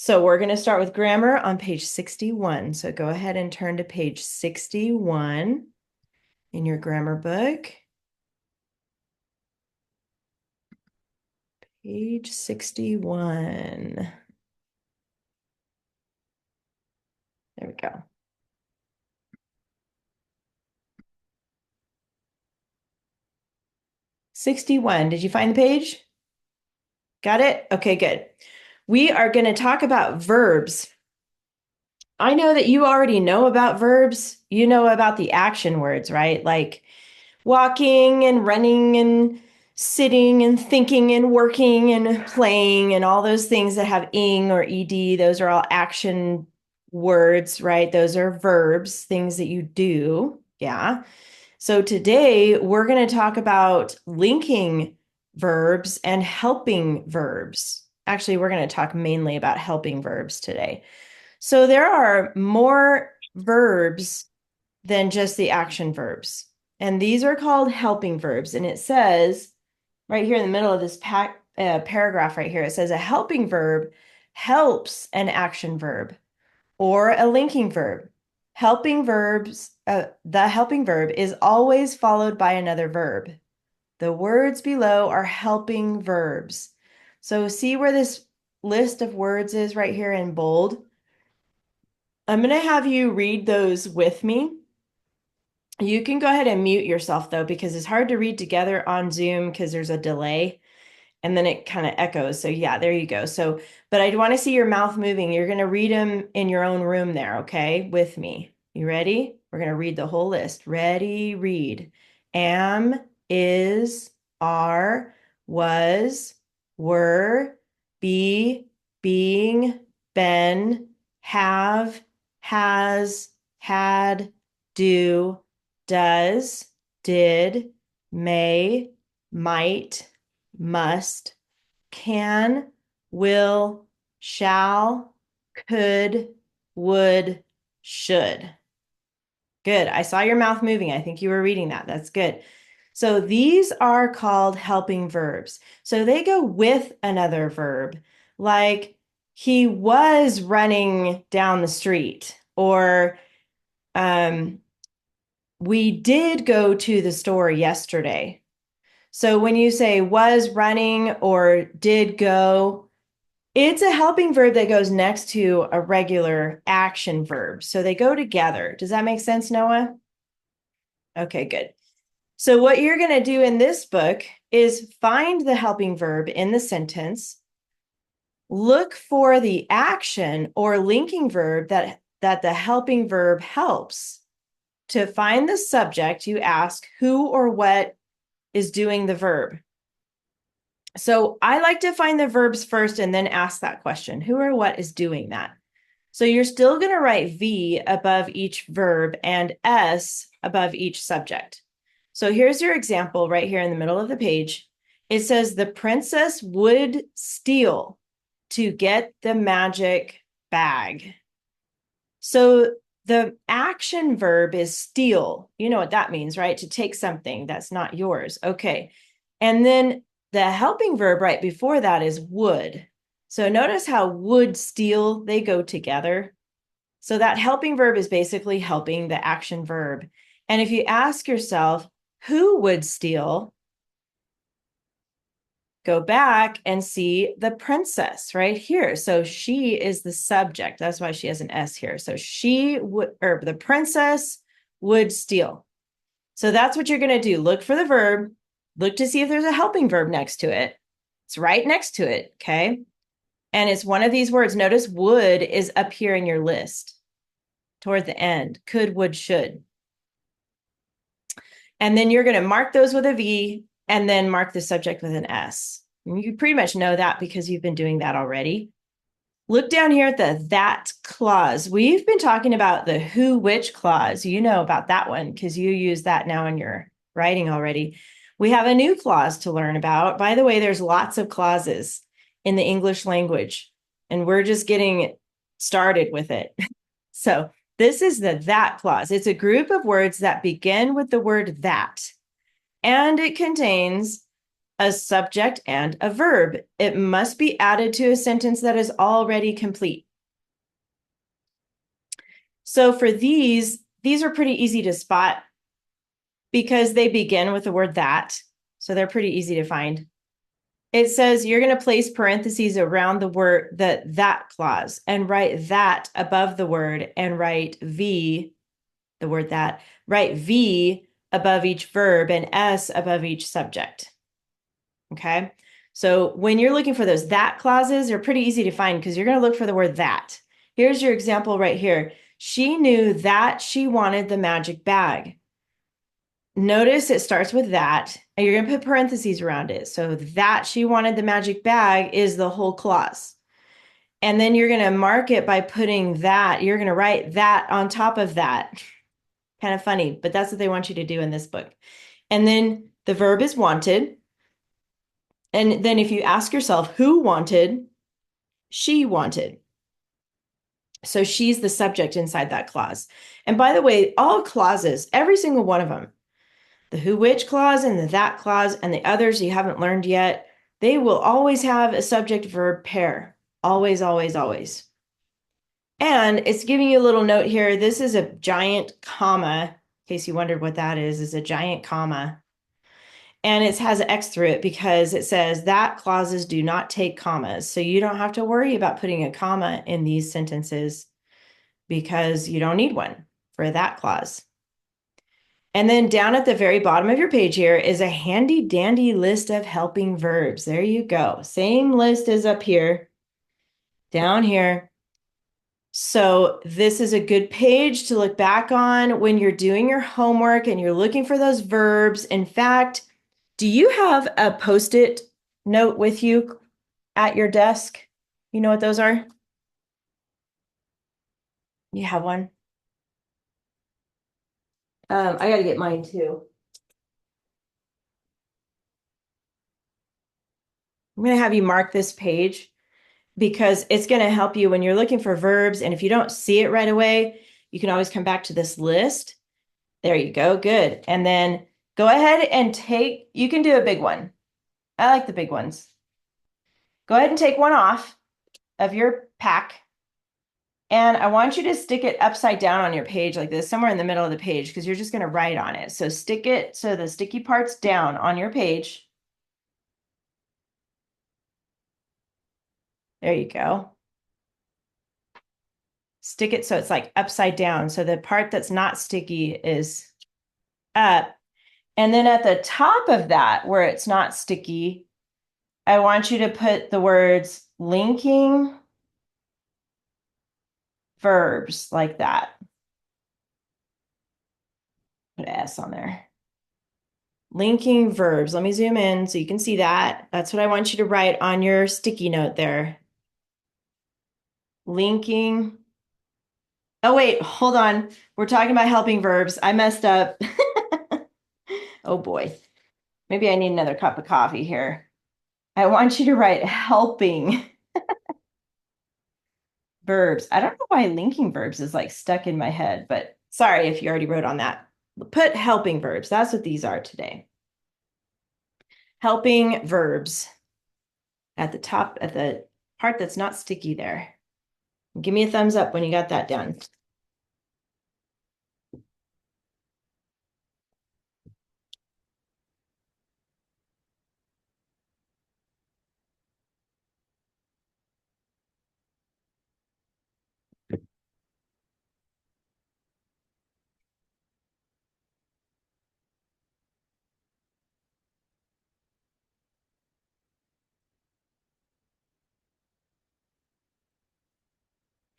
So we're going to start with grammar on page 61. So go ahead and turn to page 61 in your grammar book. Page 61. There we go. '61. Did you find the page? Got it? Okay, good. We are going to talk about verbs. I know that you already know about verbs. You know about the action words, right? Like walking and running and sitting and thinking and working and playing and all those things that have ing or ed. Those are all action words, right? Those are verbs, things that you do. Yeah. So today we're going to talk about linking verbs and helping verbs. Actually, we're going to talk mainly about helping verbs today. So there are more verbs than just the action verbs. And these are called helping verbs. And it says right here in the middle of this paragraph right here, it says a helping verb helps an action verb or a linking verb. Helping verbs, the helping verb is always followed by another verb. The words below are helping verbs. So see where this list of words is right here in bold? I'm going to have you read those with me. You can go ahead and mute yourself though, because it's hard to read together on Zoom because there's a delay and then it kind of echoes. So yeah, there you go. So, but I want to see your mouth moving. You're going to read them in your own room there, okay? With me. You ready? We're going to read the whole list. Ready, read. Am, is, are, was, were, be, being, been, have, has, had, do, does, did, may, might, must, can, will, shall, could, would, should. Good. I saw your mouth moving. I think you were reading that. That's good. So these are called helping verbs. So they go with another verb, like he was running down the street, or we did go to the store yesterday. So when you say was running or did go, it's a helping verb that goes next to a regular action verb. So they go together. Does that make sense, Noah? Okay, good. So what you're going to do in this book is find the helping verb in the sentence, look for the action or linking verb that the helping verb helps. To find the subject, you ask who or what is doing the verb. So I like to find the verbs first and then ask that question, who or what is doing that? So you're still going to write V above each verb and S above each subject. So here's your example right here in the middle of the page. It says the princess would steal to get the magic bag. So the action verb is steal. You know what that means, right? To take something that's not yours. Okay. And then the helping verb right before that is would. So notice how would, steal, they go together. So that helping verb is basically helping the action verb. And if you ask yourself, who would steal? Go back and see the princess right here. So she is the subject. That's why she has an S here. So she would, or the princess would steal. So that's what you're going to do. Look for the verb. Look to see if there's a helping verb next to it. It's right next to it. Okay. And it's one of these words. Notice would is up here in your list toward the end. Could, would, should. And then you're going to mark those with a V and then mark the subject with an S. And you pretty much know that because you've been doing that already. Look down here at the that clause. We've been talking about the who, which clause. You know about that one because you use that now in your writing already. We have a new clause to learn about. By the way, there's lots of clauses in the English language, and we're just getting started with it. So this is the that clause. It's a group of words that begin with the word that, and it contains a subject, and a verb. It must be added to a sentence that is already complete. So for these are pretty easy to spot because they begin with the word that. So they're pretty easy to find. It says you're going to place parentheses around the word, that clause, and write that above the word, and write V, the word that, write V above each verb and S above each subject. Okay. So when you're looking for those that clauses, they're pretty easy to find because you're going to look for the word that. Here's your example right here. She knew that she wanted the magic bag. Notice it starts with that, and you're going to put parentheses around it. So that she wanted the magic bag is the whole clause. And then you're going to mark it by putting that. You're going to write that on top of that. Kind of funny, but that's what they want you to do in this book. And then the verb is wanted. And then if you ask yourself, who wanted? She wanted. So she's the subject inside that clause. And by the way, all clauses, every single one of them, the who, which clause and the that clause and the others you haven't learned yet, they will always have a subject verb pair. Always, always, always. And it's giving you a little note here. This is a giant comma. In case you wondered what that is a giant comma. And it has an X through it because it says that clauses do not take commas. So you don't have to worry about putting a comma in these sentences because you don't need one for that clause. And then down at the very bottom of your page here is a handy dandy list of helping verbs. There you go. Same list as up here, down here. So this is a good page to look back on when you're doing your homework and you're looking for those verbs. In fact, do you have a Post-it note with you at your desk? You know what those are? You have one? I got to get mine too. I'm going to have you mark this page because it's going to help you when you're looking for verbs. And if you don't see it right away, you can always come back to this list. There you go. Good. And then go ahead and you can do a big one. I like the big ones. Go ahead and take one off of your pack. And I want you to stick it upside down on your page like this, somewhere in the middle of the page, because you're just going to write on it. So stick it so the sticky part's down on your page. There you go. Stick it so it's like upside down. So the part that's not sticky is up. And then at the top of that, where it's not sticky, I want you to put the words linking verbs like that. Put an S on there. Linking verbs. Let me zoom in so you can see that. That's what I want you to write on your sticky note there. Linking. Oh, wait, hold on. We're talking about helping verbs. I messed up. Oh, boy. Maybe I need another cup of coffee here. I want you to write helping verbs. I don't know why linking verbs is like stuck in my head, but sorry if you already wrote on that. Put helping verbs. That's what these are today. Helping verbs at the top, at the part that's not sticky there. Give me a thumbs up when you got that done.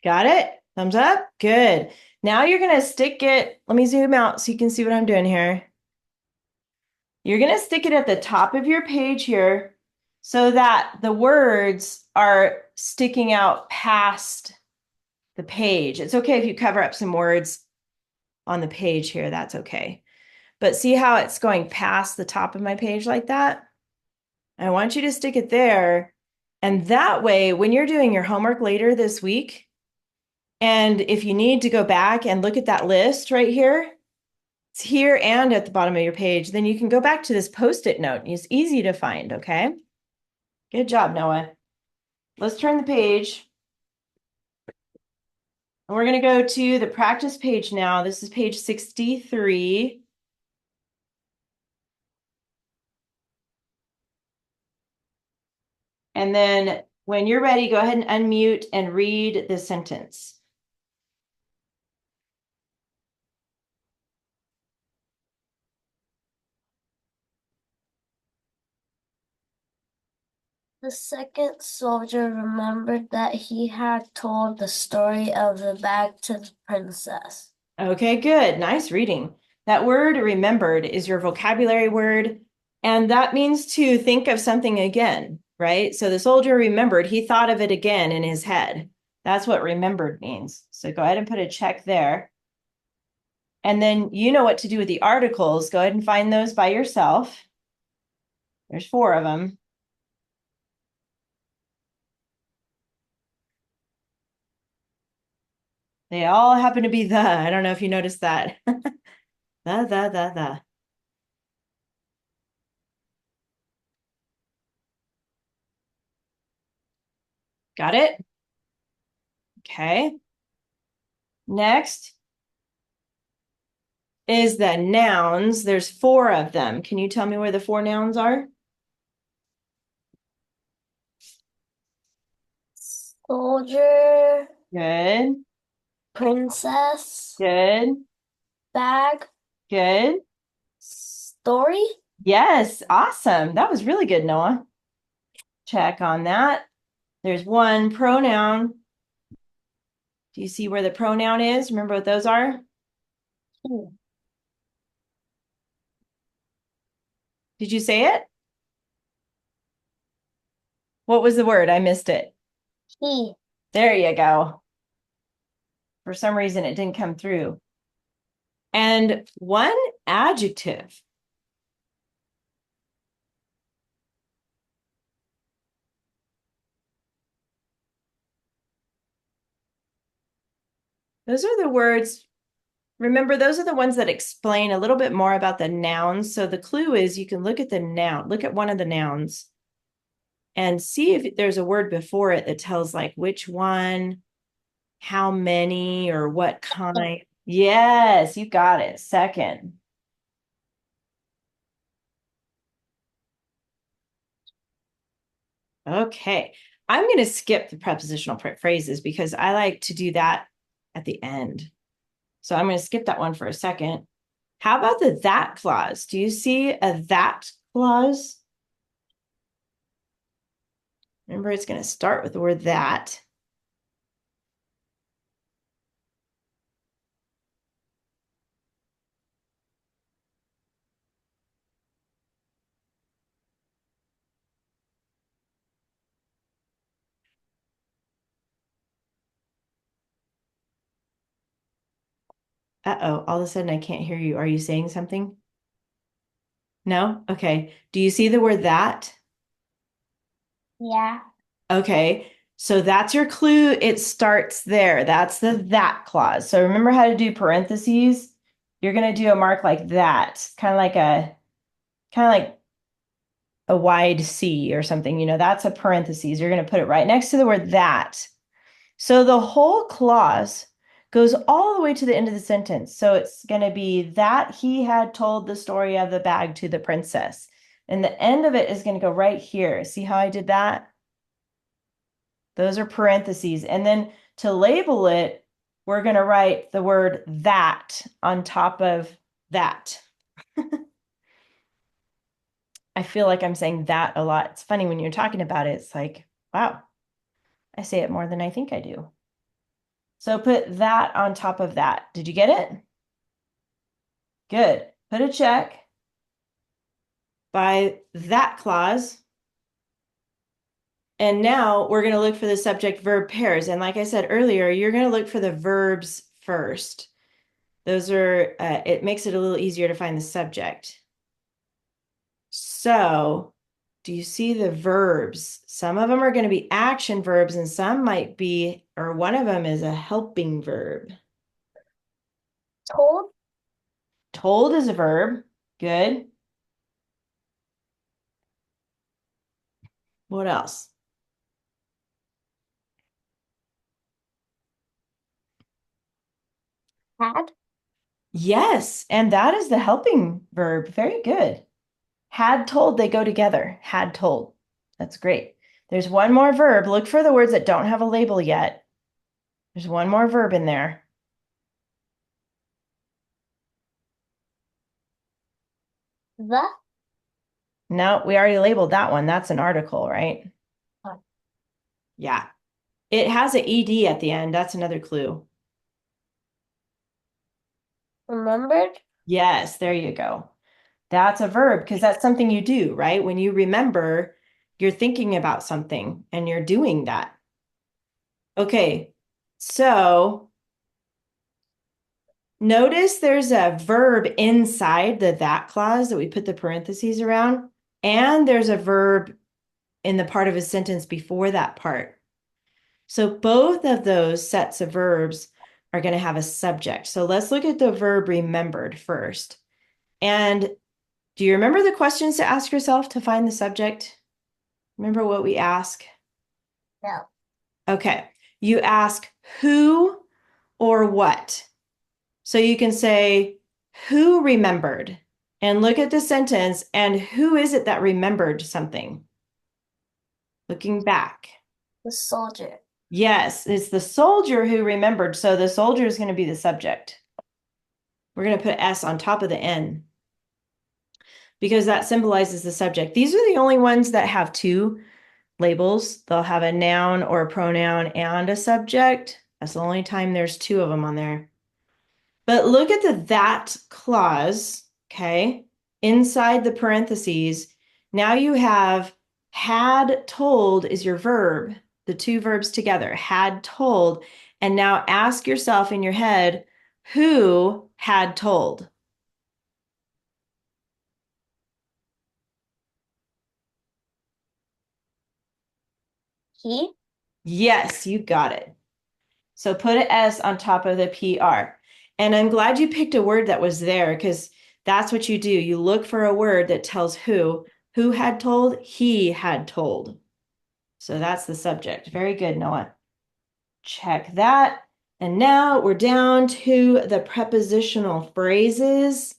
Got it? Thumbs up? Good. Now you're going to stick it. Let me zoom out so you can see what I'm doing here. You're going to stick it at the top of your page here so that the words are sticking out past the page. It's okay if you cover up some words on the page here. That's okay. But see how it's going past the top of my page like that? I want you to stick it there. And that way, when you're doing your homework later this week, and if you need to go back and look at that list right here, It's here and at the bottom of your page. Then you can go back to this Post-it note. It's easy to find, okay? Good job, Noah. Let's turn the page. And we're going to go to the practice page now. This is page 63. And then when you're ready, go ahead and unmute and read the sentence. The second soldier remembered that he had told the story of the bag to the princess. Okay, good. Nice reading. That word remembered is your vocabulary word, and that means to think of something again, right? So the soldier remembered, he thought of it again in his head. That's what remembered means. So go ahead and put a check there. And then you know what to do with the articles. Go ahead and find those by yourself. There's 4 of them. They all happen to be the. I don't know if you noticed that. The. Got it? Okay. Next is the nouns. There's 4 of them. Can you tell me where the 4 nouns are? Soldier, Good, princess, good, bag, good. story. Yes, awesome. That was really good, Noah. Check on that. There's 1 pronoun. Do you see where the pronoun is? Remember what those are? Did you say it? What was the word? I missed it. He. There you go. For some reason, it didn't come through. And 1 adjective. Those are the words. Remember, those are the ones that explain a little bit more about the nouns. So the clue is you can look at the noun, look at one of the nouns and see if there's a word before it that tells like which one, how many, or what kind. Yes, you got it. Second. Okay. I'm going to skip the prepositional phrases because I like to do that at the end. So I'm going to skip that one for a second. How about the that clause? Do you see a that clause? Remember, it's going to start with the word that. Uh-oh, all of a sudden I can't hear you. Are you saying something? No? Okay. Do you see the word that? Yeah. Okay. So that's your clue. It starts there. That's the that clause. So remember how to do parentheses? You're going to do a mark like that, kind of like a wide C or something. You know, that's a parentheses. You're going to put it right next to the word that. So the whole clause goes all the way to the end of the sentence. So it's going to be that he had told the story of the bag to the princess. And the end of it is going to go right here. See how I did that? Those are parentheses. And then to label it, we're going to write the word that on top of that. I feel like I'm saying that a lot. It's funny when you're talking about it. It's like, wow, I say it more than I think I do. So put that on top of that. Did you get it? Good. Put a check by that clause. And now we're going to look for the subject verb pairs. And like I said earlier, you're going to look for the verbs first. Those are, it makes it a little easier to find the subject. So, do you see the verbs? Some of them are going to be action verbs and some might be, or one of them is a helping verb. Told. Told is a verb. Good. What else? Had. Yes, and that is the helping verb. Very good. Had told, they go together. Had told. That's great. There's one more verb. Look for the words that don't have a label yet. There's one more verb in there. The. No, we already labeled that one. That's an article, right? Yeah. It has an ed at the end. That's another clue. Remembered. Yes, there you go. That's a verb because that's something you do, right? When you remember, you're thinking about something and you're doing that. Okay, so notice there's a verb inside the that clause that we put the parentheses around, and there's a verb in the part of a sentence before that part. So both of those sets of verbs are going to have a subject. So let's look at the verb remembered first. And do you remember the questions to ask yourself to find the subject? Remember what we ask? No. Okay. You ask who or what. So you can say, who remembered? And look at the sentence, and who is it that remembered something? Looking back. The soldier. Yes, it's the soldier who remembered. So the soldier is going to be the subject. We're going to put S on top of the N because that symbolizes the subject. These are the only ones that have two labels. They'll have a noun or a pronoun and a subject. That's the only time there's two of them on there. But look at the that clause, okay? Inside the parentheses, now you have had told is your verb, the two verbs together, had told. And now ask yourself in your head, who had told? He. Yes, you got it. So put an S on top of the PR. And I'm glad you picked a word that was there because that's what you do. You look for a word that tells who had told, he had told. So that's the subject. Very good, Noah. Check that. And now we're down to the prepositional phrases.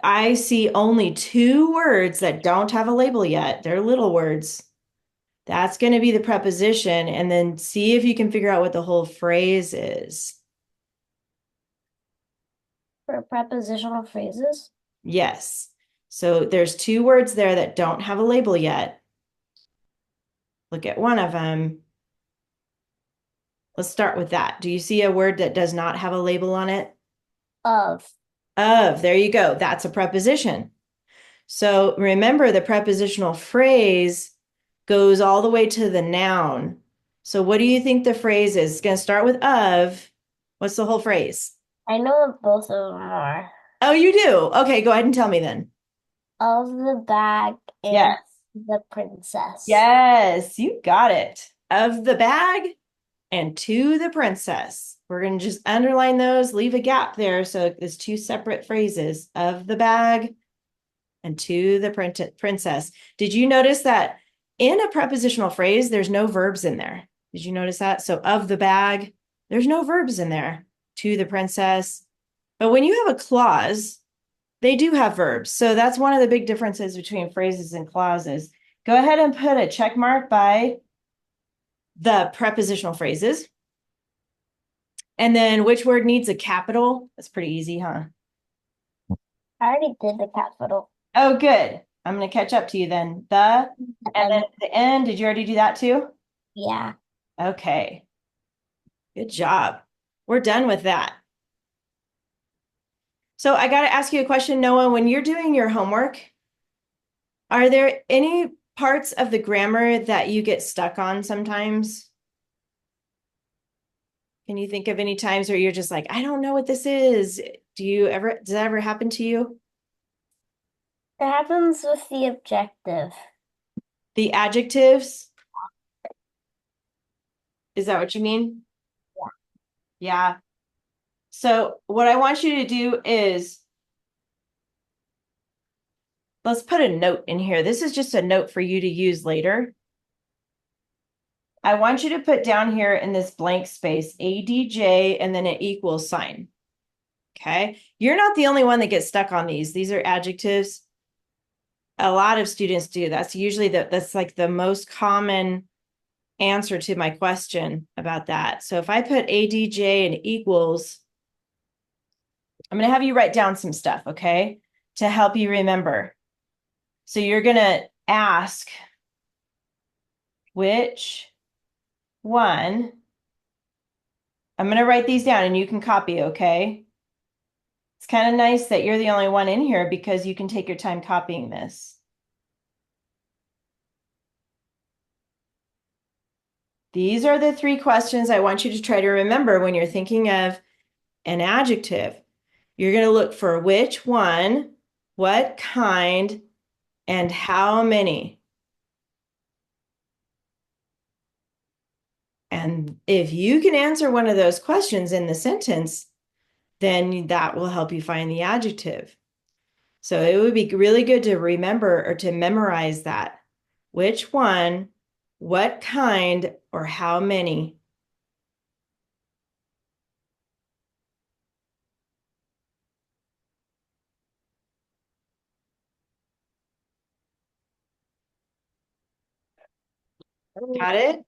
I see only two words that don't have a label yet. They're little words. That's going to be the preposition, and then see if you can figure out what the whole phrase is. For prepositional phrases. Yes. So there's two words there that don't have a label yet. Look at one of them. Let's start with that. Do you see a word that does not have a label on it? Of. Of, there you go. That's a preposition. So remember the prepositional phrase goes all the way to the noun. So what do you think the phrase is? It's going to start with of. What's the whole phrase? I know what both of them are. Oh, you do? Okay, go ahead and tell me then. Of the bag and Yes. the princess. Yes, you got it. Of the bag and to the princess. We're going to just underline those, leave a gap there. So it's two separate phrases of the bag and to the princess. Did you notice that in a prepositional phrase, there's no verbs in there? Did you notice that? So of the bag, there's no verbs in there. To the princess. But when you have a clause, they do have verbs. So that's one of the big differences between phrases and clauses. Go ahead and put a check mark by the prepositional phrases. And then which word needs a capital? That's pretty easy, huh? I already did the capital. Oh, good. I'm going to catch up to you then. And then And at the end, did you already do that too? yeah, Okay. Good job. We're done with that. So I got to ask you a question, Noah. When you're doing your homework, are there any parts of the grammar that you get stuck on sometimes? Can you think of any times where you're just like, I don't know what this is? Does that ever happen to you? it happens with the objective. The adjectives, is that what you mean? Yeah. Yeah. So what I want you to do is let's put a note in here. This is just a note for you to use later. I want you to put down here in this blank space, ADJ, and then an equal sign. Okay. You're not the only one that gets stuck on these. These are adjectives. A lot of students do. That's usually that's like the most common answer to my question about that. So if I put ADJ and equals, I'm going to have you write down some stuff, okay, to help you remember. So you're going to ask which one. I'm going to write these down and you can copy, okay? It's kind of nice that you're the only one in here because you can take your time copying this. These are the three questions I want you to try to remember when you're thinking of an adjective. You're going to look for which one, what kind, and how many. And if you can answer one of those questions in the sentence, then that will help you find the adjective. So it would be really good to remember or to memorize that. Which one, what kind, or how many? Got it?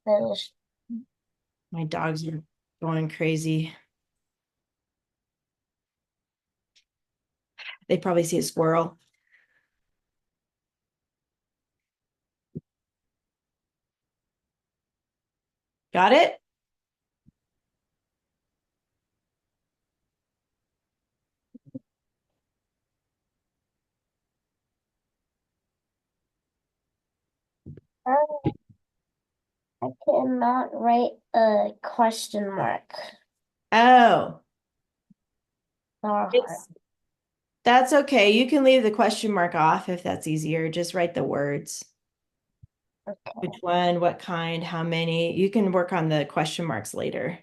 Finished. My dogs are going crazy. They probably see a squirrel. Got it? I cannot write a question mark. Oh, Nor heart. it's that's okay. You can leave the question mark off if that's easier. Just write the words. Which Okay. one, what kind, how many? You can work on the question marks later.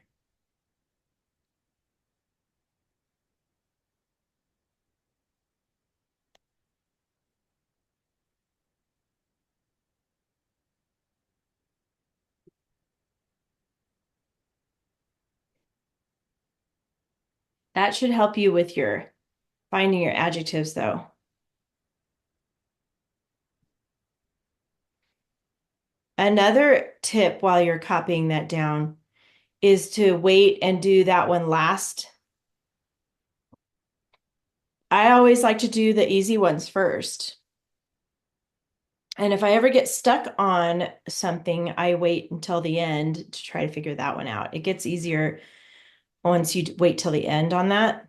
That should help you with your finding your adjectives, though. Another tip while you're copying that down is to wait and do that one last. I always like to do the easy ones first. And if I ever get stuck on something, I wait until the end to try to figure that one out. It gets easier once you wait till the end on that.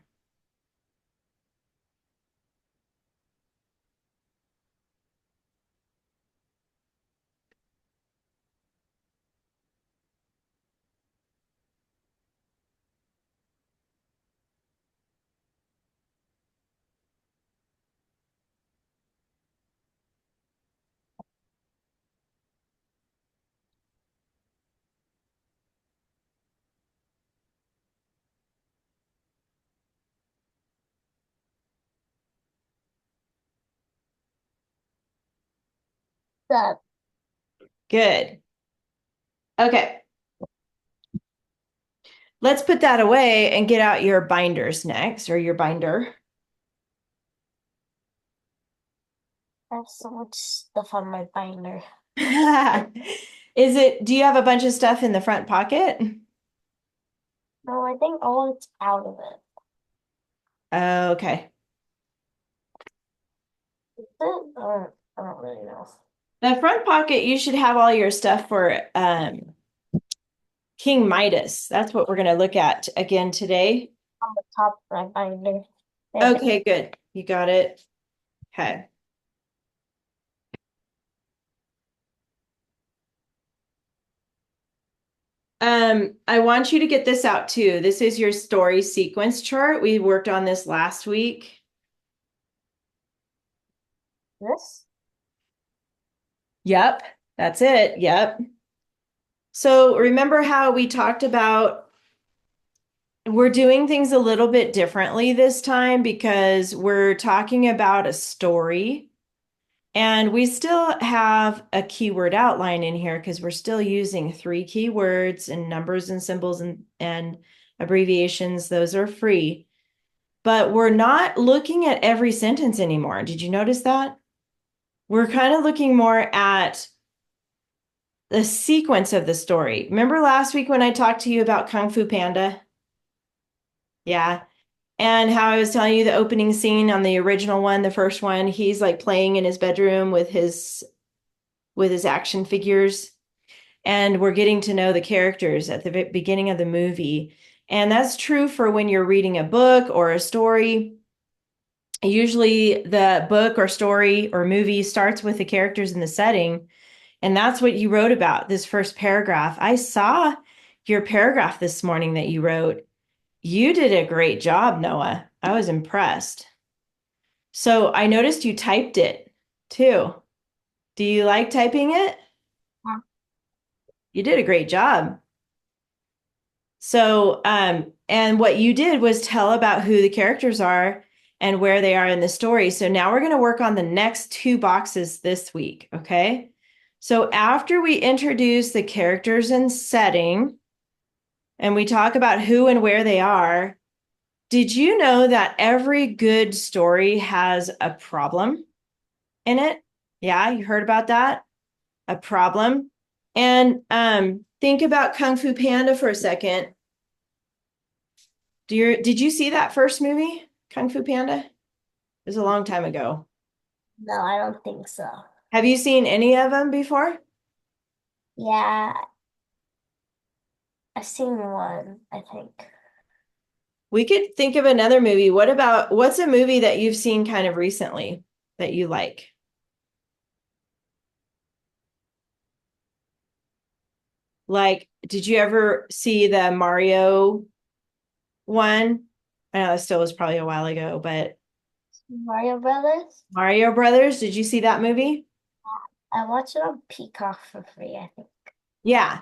That Good. Okay. Let's put that away and get out your binders next, or your binder. I have so much stuff on my binder. Do you have a bunch of stuff in the front pocket? No, I think all it's out of it. Okay. Is it? I don't really know. The front pocket, you should have all your stuff for King Midas. That's what we're going to look at again today. On the top of my binder. There. Okay, good. You got it. Okay. I want you to get this out too. This is your story sequence chart. We worked on this last week. This? Yep, that's it. Yep. So remember how we talked about we're doing things a little bit differently this time because we're talking about a story and we still have a keyword outline in here because we're still using 3 keywords and numbers and symbols and abbreviations. Those are free, but we're not looking at every sentence anymore. Did you notice that? We're kind of looking more at the sequence of the story. Remember last week when I talked to you about Kung Fu Panda? Yeah. And how I was telling you the opening scene on the original one, the first one, he's like playing in his bedroom with his action figures. And we're getting to know the characters at the beginning of the movie. And that's true for when you're reading a book or a story. Usually the book or story or movie starts with the characters in the setting. And that's what you wrote about, this first paragraph. I saw your paragraph this morning that you wrote. You did a great job, Noah. I was impressed. So I noticed you typed it too. Do you like typing it? Yeah. You did a great job. So, and what you did was tell about who the characters are and where they are in the story. So now we're going to work on the next 2 boxes this week, okay? So after we introduce the characters and setting, and we talk about who and where they are, did you know that every good story has a problem in it? Yeah, you heard about that? A problem. And think about Kung Fu Panda for a second. Did you see that first movie, Kung Fu Panda? It was a long time ago. No, I don't think so. Have you seen any of them before? Yeah, I've seen one, I think. We could think of another movie. What's a movie that you've seen kind of recently that you like? Like, did you ever see the Mario one? I know it still was probably a while ago, but Mario Brothers? Mario Brothers, did you see that movie? I watched it on Peacock for free, I think. Yeah.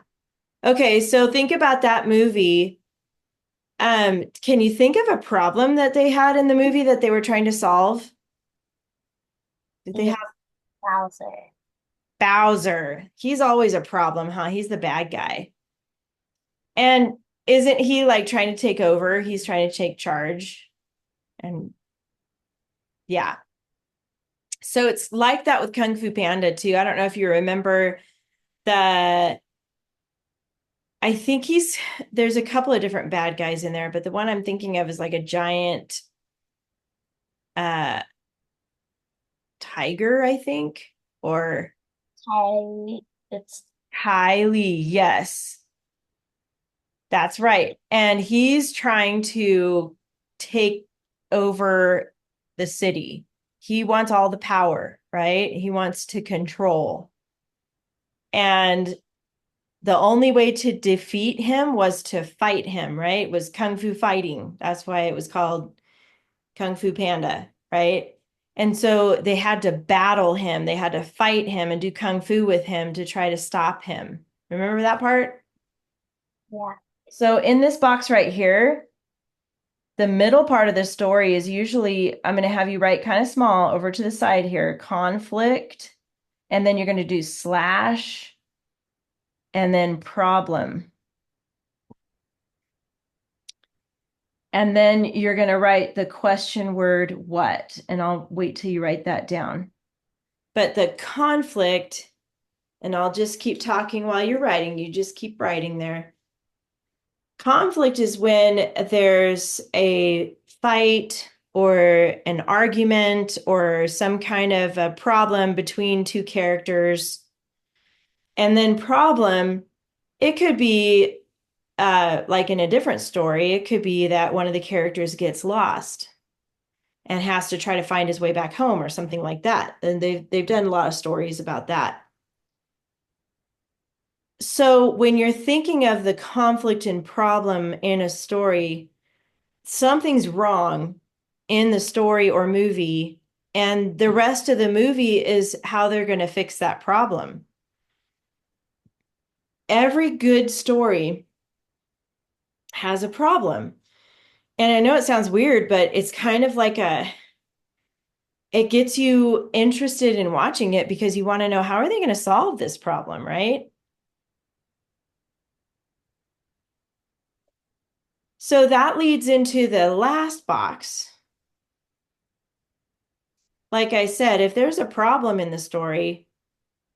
Okay, so think about that movie. Can you think of a problem that they had in the movie that they were trying to solve? Did they Yeah, have Bowser. Bowser? He's always a problem, huh? He's the bad guy. And isn't he like trying to take over? He's trying to take charge. And yeah. So it's like that with Kung Fu Panda too. I don't know if you remember the I think there's a couple of different bad guys in there, but the one I'm thinking of is like a giant uh tiger, I think, or It's Kylie. Yes, that's right. And he's trying to take over the city. He wants all the power, right? He wants to control. And the only way to defeat him was to fight him, right? It was kung fu fighting. That's why it was called Kung Fu Panda, right? And so they had to battle him. They had to fight him and do kung fu with him to try to stop him. Remember that part? yeah. So in this box right here, the middle part of the story is usually, I'm going to have you write kind of small over to the side here, conflict, and then you're going to do slash and then problem. And then you're going to write the question word what, and I'll wait till you write that down. But the conflict, and I'll just keep talking while you're writing, you just keep writing there. Conflict is when there's a fight or an argument or some kind of a problem between 2 characters. And then problem, it could be like in a different story, it could be that one of the characters gets lost and has to try to find his way back home or something like that. And they've done a lot of stories about that. So when you're thinking of the conflict and problem in a story, something's wrong in the story or movie, and the rest of the movie is how they're going to fix that problem. Every good story has a problem. And I know it sounds weird, but it's kind of like it gets you interested in watching it because you want to know how are they going to solve this problem, right? So that leads into the last box. Like I said, if there's a problem in the story,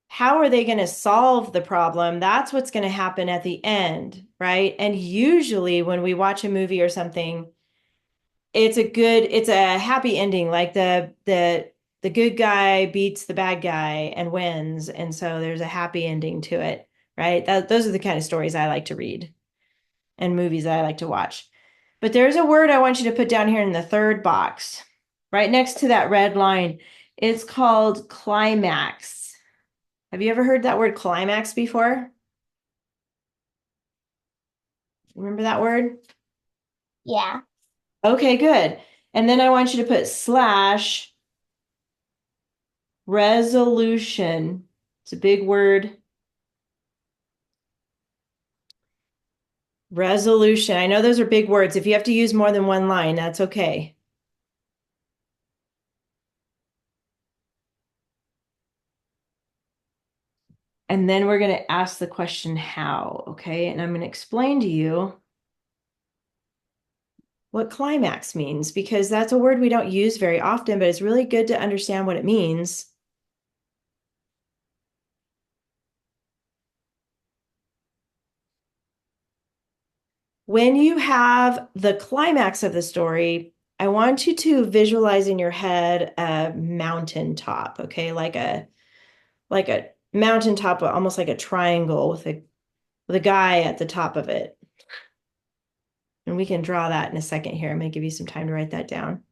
how are they going to solve the problem? That's what's going to happen at the end, right? And usually when we watch a movie or something, it's a happy ending, like the good guy beats the bad guy and wins, and so there's a happy ending to it, right? Those are the kind of stories I like to read and movies that I like to watch. But there's a word I want you to put down here in the third box, right next to that red line. It's called climax. Have you ever heard that word climax before? Remember that word? Yeah. Okay, good. And then I want you to put slash resolution. It's a big word. Resolution. I know those are big words. If you have to use more than one line, that's okay. And then we're going to ask the question how, okay? And I'm going to explain to you what climax means because that's a word we don't use very often, but it's really good to understand what it means. When you have the climax of the story, I want you to visualize in your head a mountaintop, okay? Like a mountaintop, almost like a triangle with a guy at the top of it. And we can draw that in a second here. I'm going to give you some time to write that down.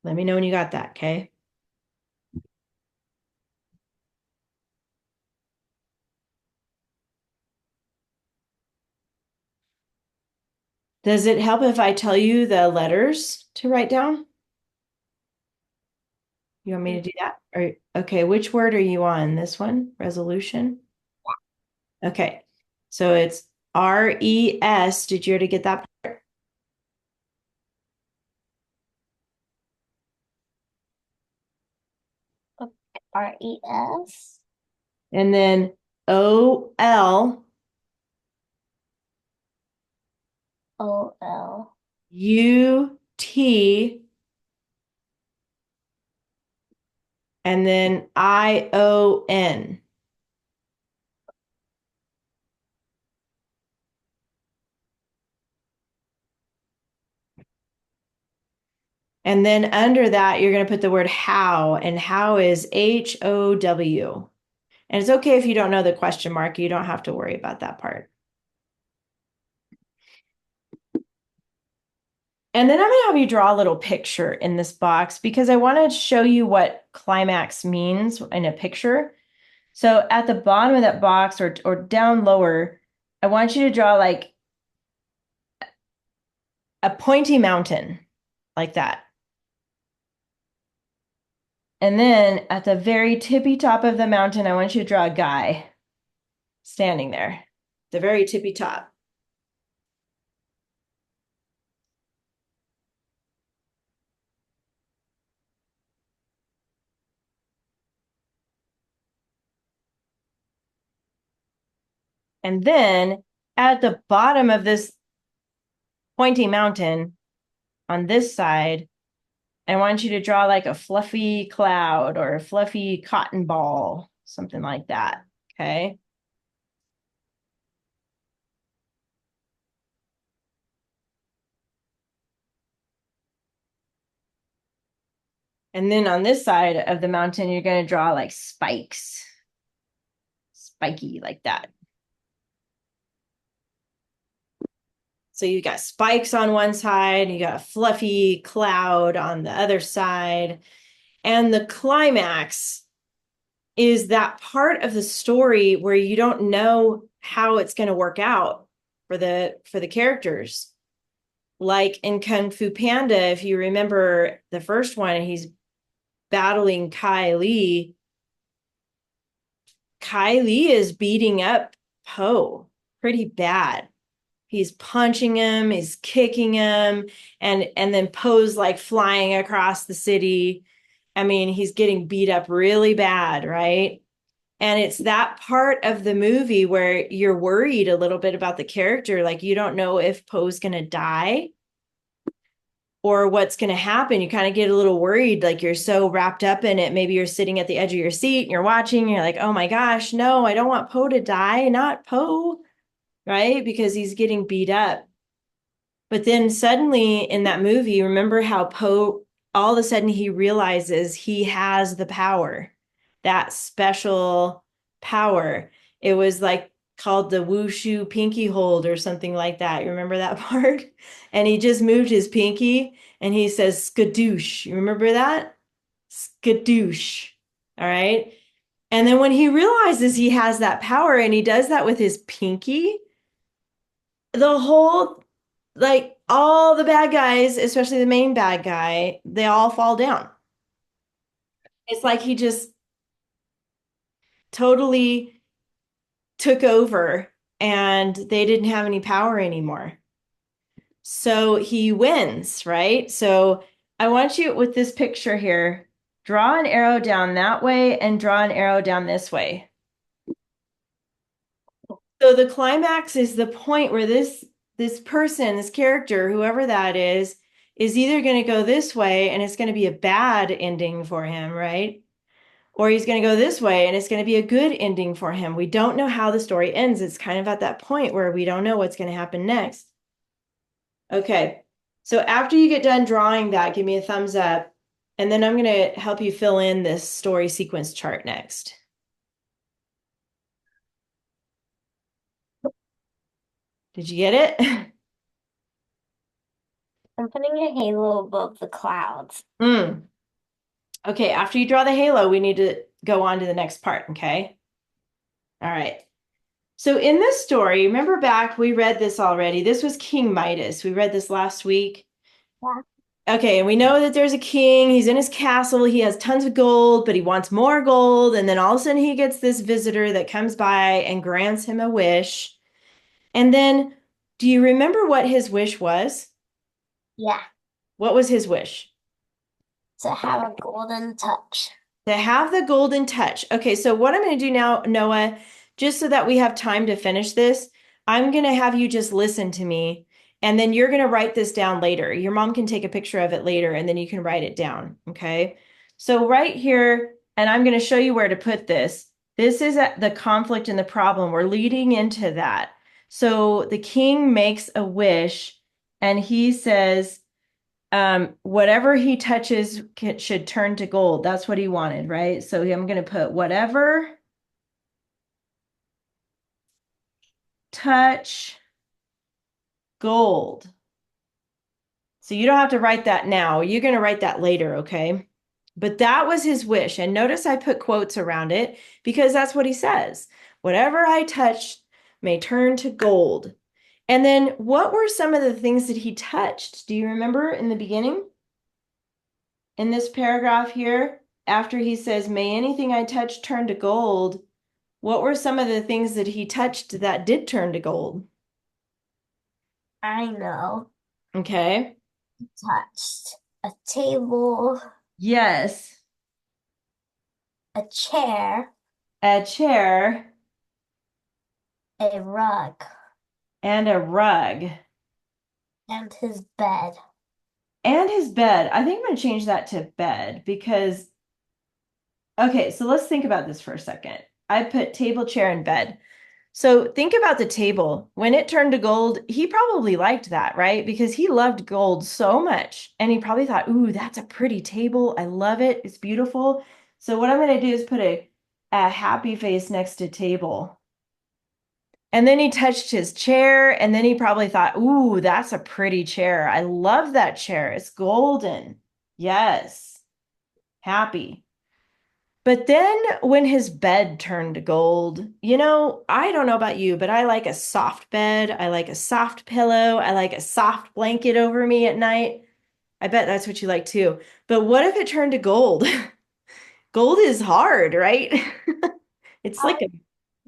Let me know when you got that, okay? Does it help if I tell you the letters to write down? You want me to do that? Or okay, which word are you on? This one? Resolution? Okay. So it's RES. Did you already get that part? RES. And then OL OL. UT and then ION. And then under that, you're going to put the word how, and how is HOW. And it's okay if you don't know the question mark. You don't have to worry about that part. And then I'm going to have you draw a little picture in this box because I want to show you what climax means in a picture. So at the bottom of that box or down lower, I want you to draw like a pointy mountain like that. And then at the very tippy top of the mountain, I want you to draw a guy standing there, the very tippy top. And then at the bottom of this pointy mountain on this side, I want you to draw like a fluffy cloud or a fluffy cotton ball, something like that. Okay. And then on this side of the mountain, you're going to draw like spikes, spiky like that. So you got spikes on one side, you got a fluffy cloud on the other side. And the climax is that part of the story where you don't know how it's going to work out for the characters. like in Kung Fu Panda, if you remember the first one, he's battling Kai Li. Kai Li is beating up Po pretty bad. He's punching him, he's kicking him, and then Poe's like flying across the city. I mean, he's getting beat up really bad, right? And it's that part of the movie where you're worried a little bit about the character. Like, you don't know if Poe's going to die or what's going to happen. You kind of get a little worried. Like, you're so wrapped up in it. Maybe you're sitting at the edge of your seat and you're watching. And you're like, oh my gosh, no, I don't want Poe to die. Not Poe, right? Because he's getting beat up. But then suddenly in that movie, remember how Poe, all of a sudden he realizes he has the power, that special power. It was like called the wushu pinky hold or something like that. You remember that part? And he just moved his pinky and he says skadoosh. You remember that? Skadoosh. All right. And then when he realizes he has that power and he does that with his pinky, the whole, like, all the bad guys, especially the main bad guy, they all fall down. It's like he just totally took over and they didn't have any power anymore. So he wins, right? So I want you with this picture here, draw an arrow down that way and draw an arrow down this way. So the climax is the point where this person, this character, whoever that is either going to go this way and it's going to be a bad ending for him, right? Or he's going to go this way and it's going to be a good ending for him. We don't know how the story ends. It's kind of at that point where we don't know what's going to happen next. Okay. So after you get done drawing that, give me a thumbs up. And then I'm going to help you fill in this story sequence chart next. Did you get it? I'm putting a halo above the clouds. Mm. Okay, after you draw the halo, we need to go on to the next part, okay? All right. So in this story, remember back, we read this already. This was King Midas. We read this last week. Yeah. Okay, and we know that there's a king. He's in his castle. He has tons of gold, but he wants more gold. And then all of a sudden he gets this visitor that comes by and grants him a wish. And then, do you remember what his wish was? Yeah. What was his wish? To have a golden touch. To have the golden touch. Okay, so what I'm going to do now, Noah, just so that we have time to finish this, I'm going to have you just listen to me, and then you're going to write this down later. Your mom can take a picture of it later, and then you can write it down. Okay. So right here, and I'm going to show you where to put this. This is the conflict and the problem. We're leading into that. So the king makes a wish, and he says, whatever he touches should turn to gold. That's what he wanted, right? So I'm going to put whatever touch gold. So you don't have to write that now. You're going to write that later, okay? But that was his wish. And notice I put quotes around it because that's what he says. Whatever I touch may turn to gold. And then what were some of the things that he touched? Do you remember in the beginning? In this paragraph here, after he says, may anything I touch turn to gold, what were some of the things that he touched that did turn to gold? I know. Okay. Touched a table, Yes. a chair, A chair a rug, and a rug and his bed. and his bed. I think I'm going to change that to bed because, okay, so let's think about this for a second. I put table, chair, and bed. So think about the table. When it turned to gold, he probably liked that, right? Because he loved gold so much. And he probably thought, ooh, that's a pretty table. I love it. It's beautiful. So what I'm going to do is put a happy face next to table. And then he touched his chair, and then he probably thought, ooh, that's a pretty chair. I love that chair. It's golden. Yes. Happy. But then when his bed turned to gold, I don't know about you, but I like a soft bed. I like a soft pillow. I like a soft blanket over me at night. I bet that's what you like too. But what if it turned to gold? Gold is hard, right? It's like a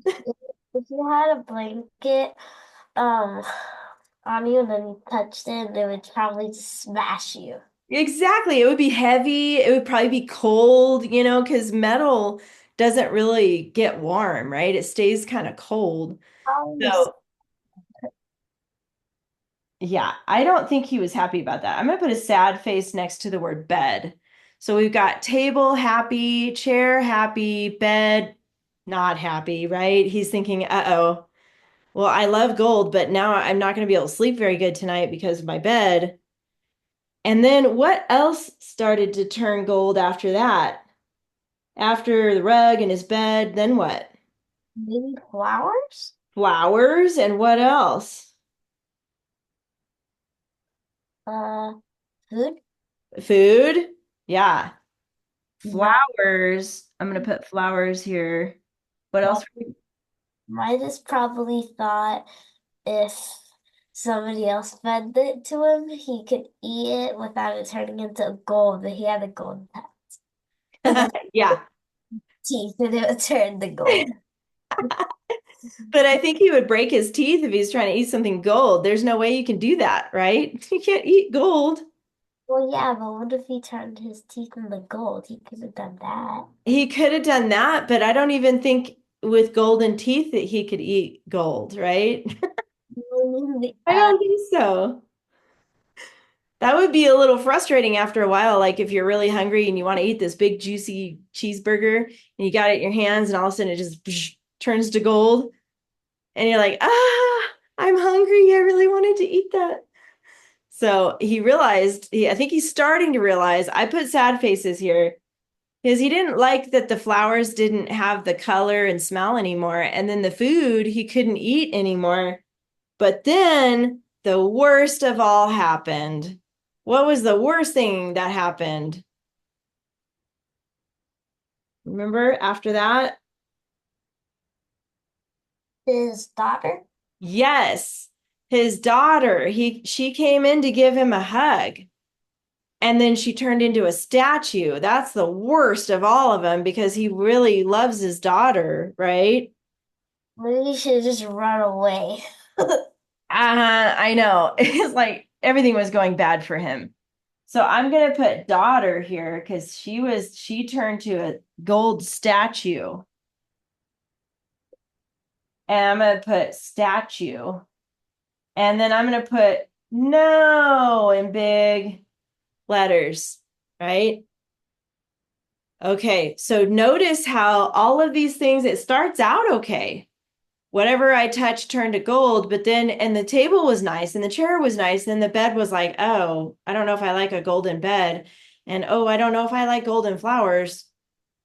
If you had a blanket, um, on you and then you touched it, they would probably just smash you. exactly. It would be heavy. It would probably be cold, because metal doesn't really get warm, right? It stays kind of cold. Probably, So yeah, I don't think he was happy about that. I'm gonna put a sad face next to the word bed. So we've got table happy, chair happy, bed not happy, right? He's thinking, uh-oh, well, I love gold, but now I'm not gonna be able to sleep very good tonight because of my bed. And then what else started to turn gold after that? After the rug and his bed, then what? maybe flowers? Flowers and what else? Uh, Food? Food? Yeah. Not Flowers. I'm gonna put flowers here. What else? Midas probably thought if somebody else fed it to him, he could eat it without it turning into gold, but he had a gold pet. And then Yeah. teeth and it would turn to gold. But I think he would break his teeth if he's trying to eat something gold. There's no way you can do that, right? You can't eat gold. Well, yeah, but what if he turned his teeth into gold? He could have done that. He could have done that, but I don't even think with golden teeth that he could eat gold, right? The I don't think so. That would be a little frustrating after a while. Like if you're really hungry and you want to eat this big juicy cheeseburger and you got it in your hands and all of a sudden it just turns to gold and you're like, I'm hungry. I really wanted to eat that. So he realized, I think he's starting to realize, I put sad faces here because he didn't like that the flowers didn't have the color and smell anymore. And then the food he couldn't eat anymore. But then the worst of all happened. What was the worst thing that happened? Remember after that? his daughter. Yes, his daughter. She came in to give him a hug. And then she turned into a statue. That's the worst of all of them because he really loves his daughter, right? Maybe he should just run away. I know. It's like everything was going bad for him. So I'm gonna put daughter here because she turned to a gold statue. And I'm gonna put statue. And then I'm gonna put no in big letters, right? Okay, so notice how all of these things, it starts out okay. Whatever I touched turned to gold, but then, and the table was nice, and the chair was nice, and the bed was like, oh, I don't know if I like a golden bed. And oh, I don't know if I like golden flowers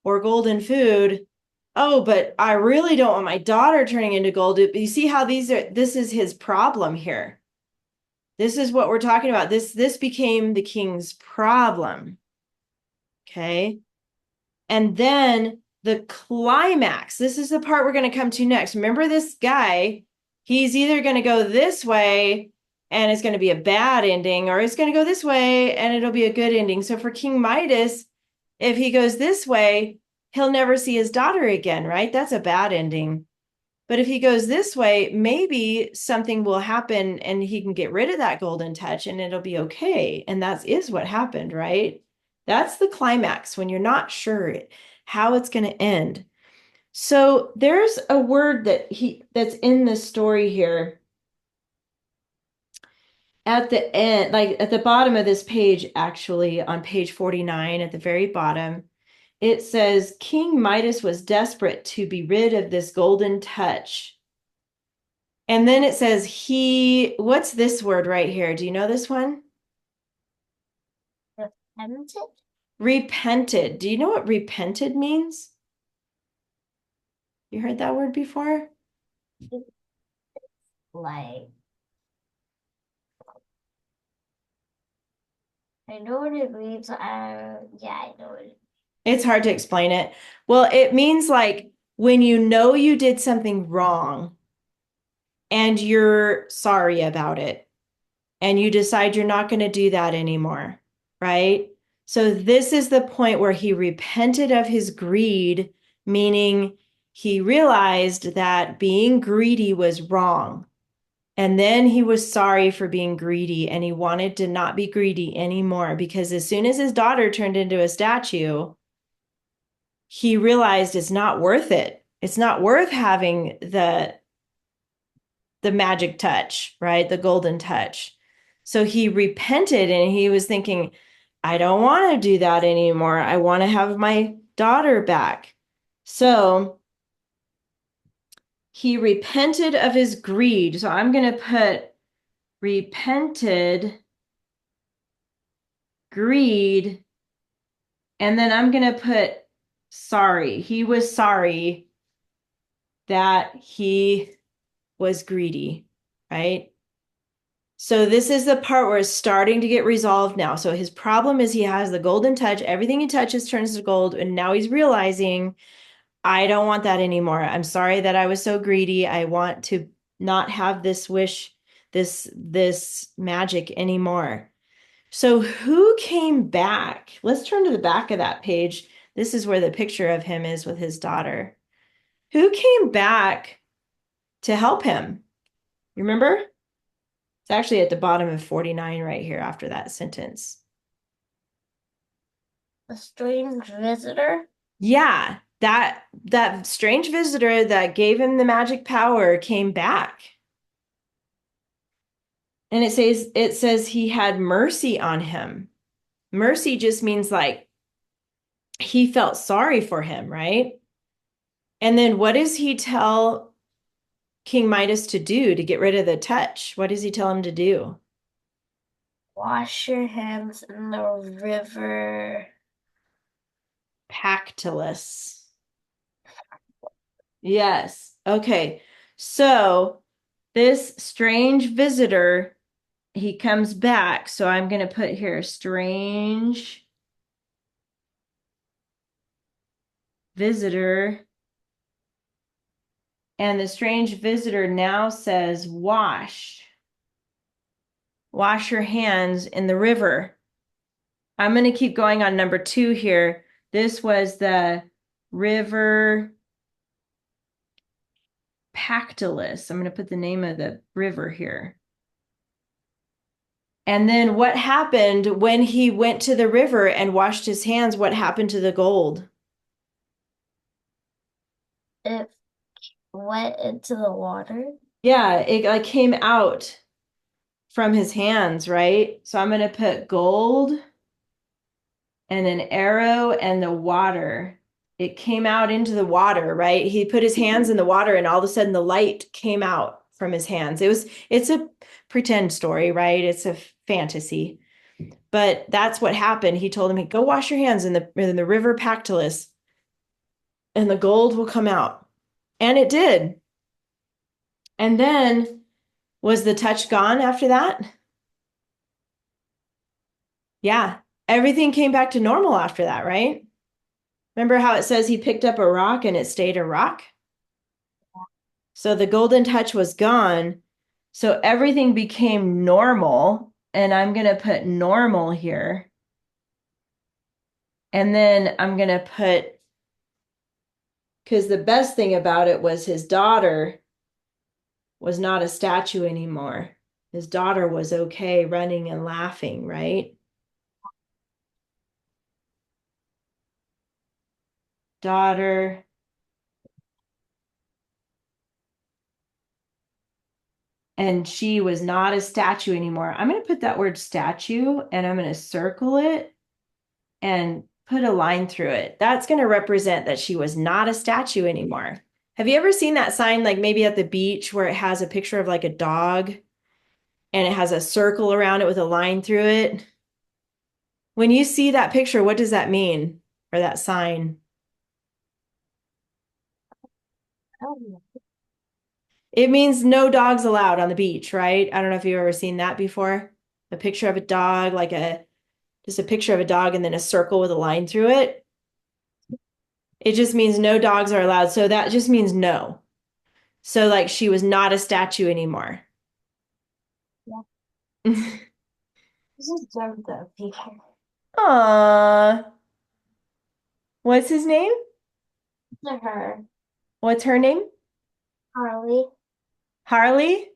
or golden food. Oh, but I really don't want my daughter turning into gold. You see how this is his problem here. This is what we're talking about. This became the king's problem. Okay. And then the climax. This is the part we're going to come to next. Remember this guy, he's either going to go this way and it's going to be a bad ending, or it's going to go this way and it'll be a good ending. So for King Midas, if he goes this way, he'll never see his daughter again, right? That's a bad ending. But if he goes this way, maybe something will happen and he can get rid of that golden touch and it'll be okay. And that is what happened, right? That's the climax when you're not sure how it's going to end. So there's a word that's in this story here at the end, like at the bottom of this page, actually, on page 49 at the very bottom. It says King Midas was desperate to be rid of this golden touch. And then it says what's this word right here? Do you know this one? Repented? Repented. Do you know what repented means? You heard that word before? Like, I know what it means. Yeah, I know it. It's hard to explain it. Well, it means like when you know you did something wrong and you're sorry about it and you decide you're not going to do that anymore, right? So this is the point where he repented of his greed, meaning he realized that being greedy was wrong. And then he was sorry for being greedy and he wanted to not be greedy anymore because as soon as his daughter turned into a statue, he realized it's not worth it. It's not worth having the magic touch, right? The golden touch. So he repented and he was thinking, I don't want to do that anymore. I want to have my daughter back. So he repented of his greed. So I'm going to put repented greed, and then I'm going to put sorry. He was sorry that he was greedy, right? So this is the part where it's starting to get resolved now. So his problem is he has the golden touch. Everything he touches turns to gold. And now he's realizing, I don't want that anymore. I'm sorry that I was so greedy. I want to not have this wish, this magic anymore. So who came back? Let's turn to the back of that page. This is where the picture of him is with his daughter. Who came back to help him? You remember? It's actually at the bottom of 49 right here after that sentence. A strange visitor? Yeah, that strange visitor that gave him the magic power came back. And it says he had mercy on him. Mercy just means like he felt sorry for him, right? And then what does he tell King Midas to do to get rid of the touch? What does he tell him to do? Wash your hands in the river. Pactolus. Yes. Okay. So this strange visitor, he comes back. So I'm going to put here strange visitor. And the strange visitor now says, wash your hands in the river. I'm going to keep going on number 2 here. This was the river Pactolus. I'm going to put the name of the river here. And then what happened when he went to the river and washed his hands? What happened to the gold? It went into the water. Yeah, it like came out from his hands, right? So I'm going to put gold and an arrow and the water. It came out into the water, right? He put his hands in the water and all of a sudden the light came out from his hands. It's a pretend story, right? It's a fantasy. But that's what happened. He told him, go wash your hands in the river Pactolus and the gold will come out. And it did. And then was the touch gone after that? Yeah. Everything came back to normal after that, right? Remember how it says he picked up a rock and it stayed a rock? So the golden touch was gone. So everything became normal. And I'm going to put normal here. And then I'm going to put, because the best thing about it was his daughter was not a statue anymore. His daughter was okay running and laughing, right? Daughter. And she was not a statue anymore. I'm going to put that word statue and I'm going to circle it and put a line through it. That's going to represent that she was not a statue anymore. Have you ever seen that sign, like maybe at the beach, where it has a picture of like a dog and it has a circle around it with a line through it? When you see that picture, what does that mean? Or that sign? Oh, It means no dogs allowed on the beach, right? I don't know if you've ever seen that before. A picture of a dog, like just a picture of a dog and then a circle with a line through it. It just means no dogs are allowed. So that just means no. So like she was not a statue anymore. Yeah. This is jumped up here. Aw. What's his name? To her. What's her name? Harley. Harley?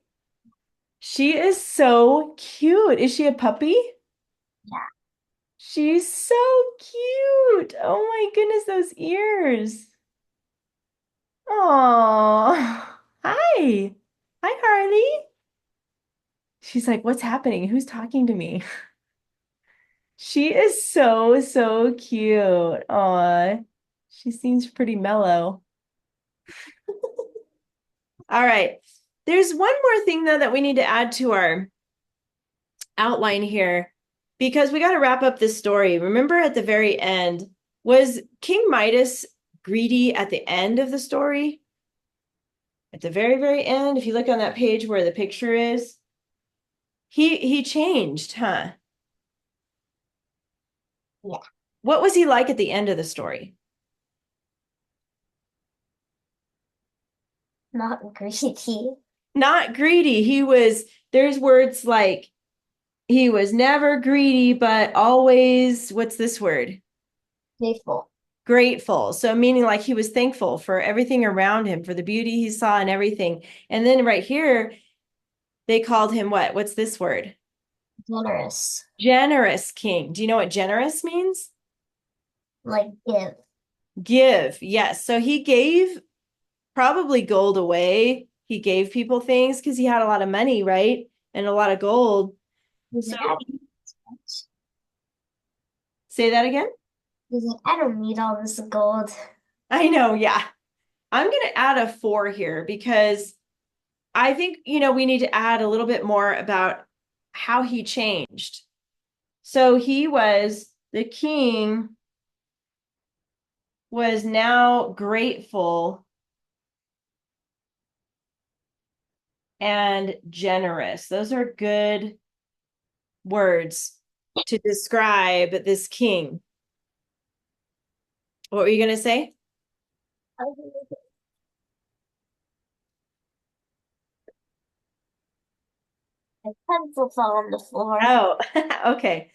She is so cute. Is she a puppy? Yeah. She's so cute. Oh my goodness, those ears. Aw. Hi. Hi, Harley. She's like, what's happening? Who's talking to me? She is so, so cute. Aw. She seems pretty mellow. All right. There's one more thing though that we need to add to our outline here because we got to wrap up this story. Remember at the very end, was King Midas greedy at the end of the story? At the very, very end, if you look on that page where the picture is, he changed, huh? Yeah. What was he like at the end of the story? Not greedy. Not greedy. There's words like he was never greedy, but always, what's this word? Faithful. Grateful. So meaning like he was thankful for everything around him, for the beauty he saw and everything. And then right here, they called him what? What's this word? Generous. Generous king. Do you know what generous means? Like give. Give. Yes. So he gave probably gold away. He gave people things because he had a lot of money, right? And a lot of gold. He's So like, I don't, say that again. he's like, I don't need all this gold. I know. Yeah. I'm going to add a 4 here because I think, we need to add a little bit more about how he changed. So the king was now grateful and generous. Those are good words to describe this king. What were you going to say? My pencil fell on the floor. Oh, okay.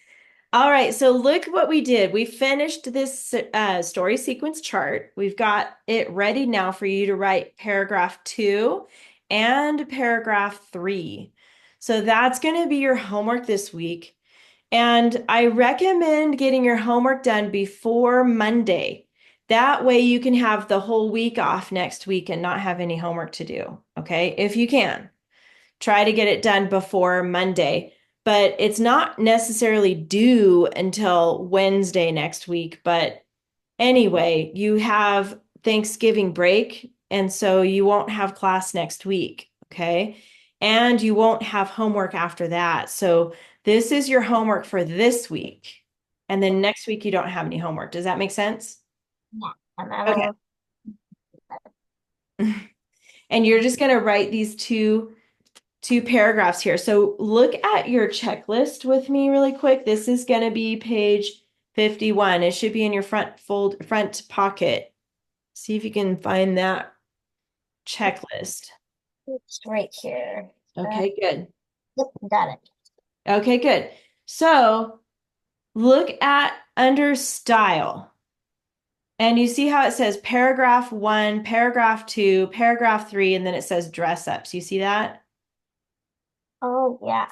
All right, so look what we did. We finished this story sequence chart. We've got it ready now for you to write paragraph 2 and paragraph 3. So that's going to be your homework this week. And I recommend getting your homework done before Monday. That way you can have the whole week off next week and not have any homework to do. Okay, if you can try to get it done before Monday, but it's not necessarily due until Wednesday next week. But anyway, you have Thanksgiving break, and so you won't have class next week, okay? And you won't have homework after that. So this is your homework for this week. And then next week you don't have any homework. Does that make sense? Yeah. And I Okay. don't And you're just going to write these two paragraphs here. So look at your checklist with me really quick. This is going to be page 51. It should be in your front pocket. See if you can find that checklist. it's right here. Okay, good. Yep, got it. Okay, good. So look at under style. And you see how it says paragraph 1, paragraph 2, paragraph 3, and then it says dress ups. You see that? Oh, yeah.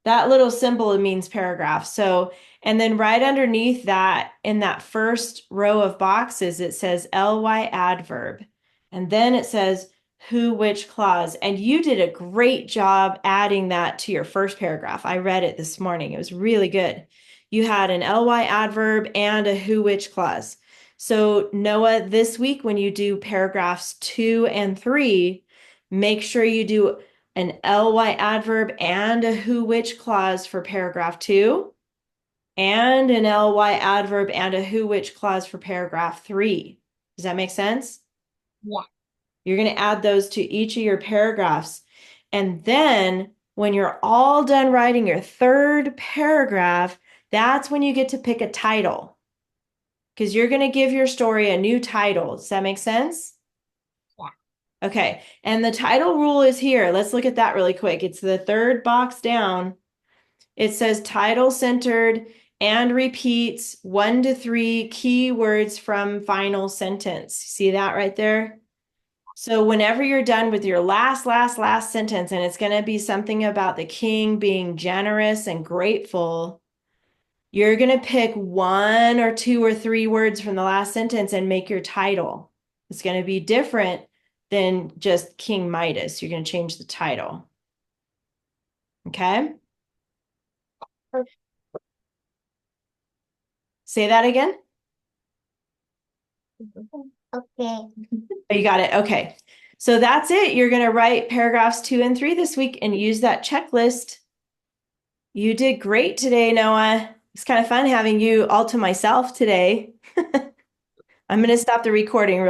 That little symbol means paragraph. So, and then right underneath that, in that first row of boxes, it says ly adverb. And then it says who, which clause. And you did a great job adding that to your first paragraph. I read it this morning. It was really good. You had an ly adverb and a who, which clause. So, Noah, this week when you do paragraphs 2 and 3, make sure you do an ly adverb and a who which clause for paragraph 2, and an ly adverb and a who which clause for paragraph 3. Does that make sense? Yeah. You're going to add those to each of your paragraphs. And then when you're all done writing your third paragraph, that's when you get to pick a title. because you're going to give your story a new title. Does that make sense? Yeah. Okay, and the title rule is here. Let's look at that really quick. It's the third box down. It says title centered and repeats 1 to 3 key words from final sentence. See that right there? So whenever you're done with your last sentence, and it's going to be something about the king being generous and grateful, you're going to pick 1 or 2 or 3 words from the last sentence and make your title. It's going to be different than just King Midas. You're going to change the title. Okay? Say that again. Okay. Oh, you got it. Okay. So that's it. You're going to write paragraphs 2 and 3 this week and use that checklist. You did great today, Noah. It's kind of fun having you all to myself today. I'm going to stop the recording real